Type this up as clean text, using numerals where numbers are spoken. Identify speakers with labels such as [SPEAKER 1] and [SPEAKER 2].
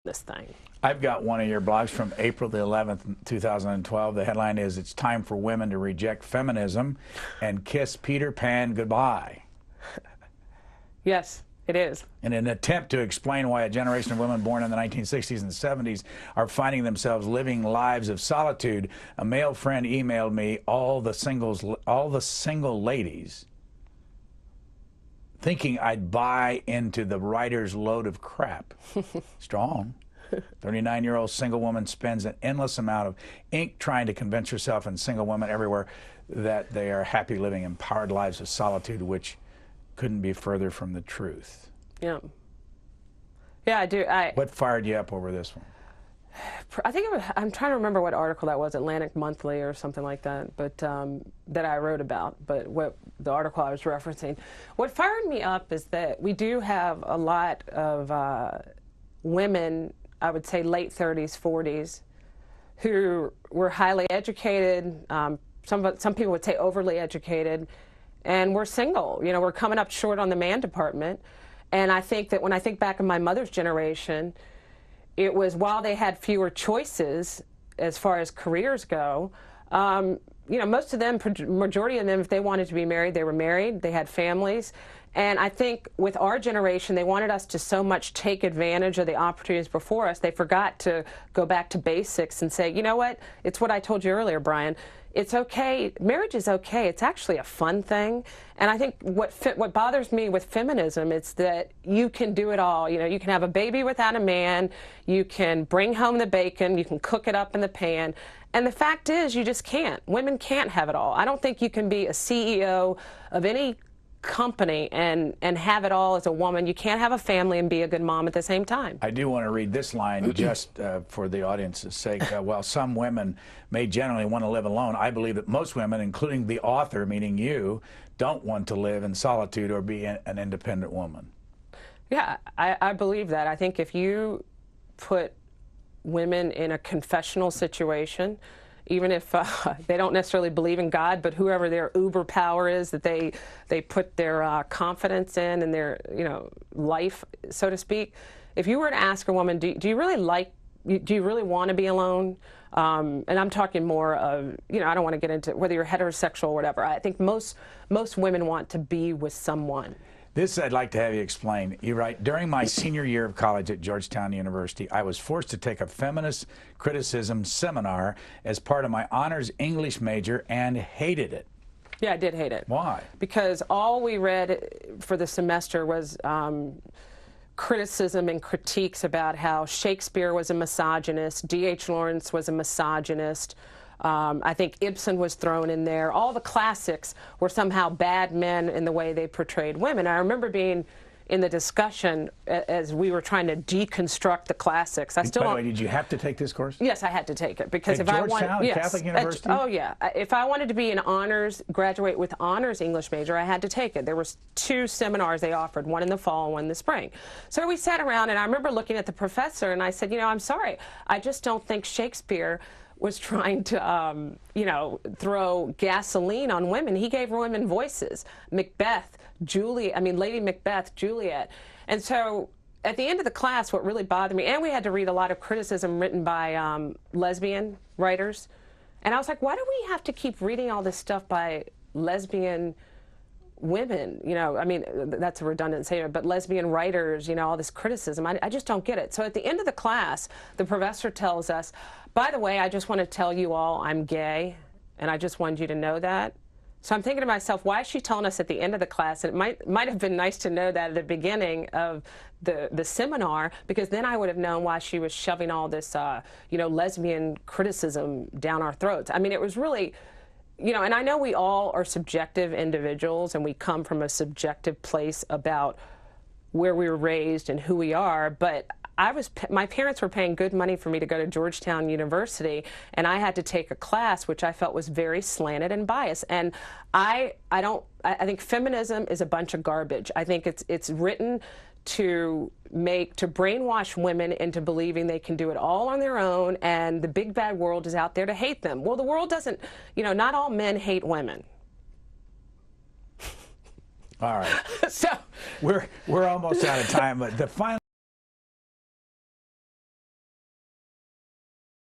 [SPEAKER 1] this thing.
[SPEAKER 2] I've got one of your blogs from April the 11th, 2012. The headline is, "It's time for women to reject feminism and kiss Peter Pan goodbye."
[SPEAKER 1] Yes, it is.
[SPEAKER 2] In an attempt to explain why a generation of women born in the 1960s and 70s are finding themselves living lives of solitude, a male friend emailed me all the single ladies thinking I'd buy into the writer's load of crap. Strong. 39-year-old single woman spends an endless amount of ink trying to convince herself and single women everywhere that they are happy living empowered lives of solitude, which couldn't be further from the truth.
[SPEAKER 1] Yeah. Yeah, I do.
[SPEAKER 2] What fired you up over this one?
[SPEAKER 1] I think I'm trying to remember what article that was, Atlantic Monthly or something like that, but that I wrote about. But what the article I was referencing, what fired me up is that we do have a lot of women, I would say late 30s, 40s, who were highly educated. Some people would say overly educated, and we're single. You know, we're coming up short on the man department. And I think that when I think back in my mother's generation, it was, while they had fewer choices as far as careers go, you know, most of them, majority of them, if they wanted to be married, they were married, they had families. And I think with our generation, they wanted us to so much take advantage of the opportunities before us, they forgot to go back to basics and say, you know what, it's what I told you earlier, Brian. It's okay, marriage is okay, it's actually a fun thing. And I think what bothers me with feminism is that you can do it all. You know, you can have a baby without a man, you can bring home the bacon, you can cook it up in the pan, and the fact is you just can't. Women can't have it all. I don't think you can be a CEO of any company and have it all as a woman. You can't have a family and be a good mom at the same time.
[SPEAKER 2] I do want to read this line just for the audience's sake. While some women may generally want to live alone, I believe that most women, including the author, meaning you, don't want to live in solitude or be an independent woman.
[SPEAKER 1] Yeah, I believe that. I think if you put women in a confessional situation, even if they don't necessarily believe in God, but whoever their uber power is that they put their confidence in and their, you know, life, so to speak. If you were to ask a woman, do you really want to be alone? And I'm talking more of, you know, I don't want to get into whether you're heterosexual or whatever. I think most women want to be with someone.
[SPEAKER 2] This I'd like to have you explain. You write, during my senior year of college at Georgetown University, I was forced to take a feminist criticism seminar as part of my honors English major and hated it.
[SPEAKER 1] Yeah, I did hate it.
[SPEAKER 2] Why?
[SPEAKER 1] Because all we read for the semester was criticism and critiques about how Shakespeare was a misogynist, D.H. Lawrence was a misogynist, I think Ibsen was thrown in there. All the classics were somehow bad men in the way they portrayed women. I remember being in the discussion as we were trying to deconstruct the classics.
[SPEAKER 2] By the way, did you have to take this course?
[SPEAKER 1] Yes, I had to take it because
[SPEAKER 2] at
[SPEAKER 1] if
[SPEAKER 2] Georgetown,
[SPEAKER 1] I wanted,
[SPEAKER 2] Catholic University?
[SPEAKER 1] Oh yeah, if I wanted to be an honors, graduate with honors English major, I had to take it. There was 2 seminars they offered, one in the fall and one in the spring. So we sat around, and I remember looking at the professor, and I said, you know, I'm sorry, I just don't think Shakespeare was trying to, you know, throw gasoline on women. He gave women voices. Macbeth, Lady Macbeth, Juliet. And so at the end of the class, what really bothered me, and we had to read a lot of criticism written by lesbian writers, and I was like, why do we have to keep reading all this stuff by lesbian women? You know, I mean, that's a redundant statement, but lesbian writers, you know, all this criticism, I just don't get it. So at the end of the class, the professor tells us, by the way, I just want to tell you all I'm gay, and I just wanted you to know that. So I'm thinking to myself, why is she telling us at the end of the class? And it might have been nice to know that at the beginning of the seminar, because then I would have known why she was shoving all this, you know, lesbian criticism down our throats. I mean, it was really, you know, and I know we all are subjective individuals, and we come from a subjective place about where we were raised and who we are, but my parents were paying good money for me to go to Georgetown University, and I had to take a class which I felt was very slanted and biased. And I think feminism is a bunch of garbage. I think it's written to brainwash women into believing they can do it all on their own, and the big bad world is out there to hate them. Well, the world doesn't, you know, not all men hate women.
[SPEAKER 2] All right.
[SPEAKER 1] So
[SPEAKER 2] we're almost out of time, but the final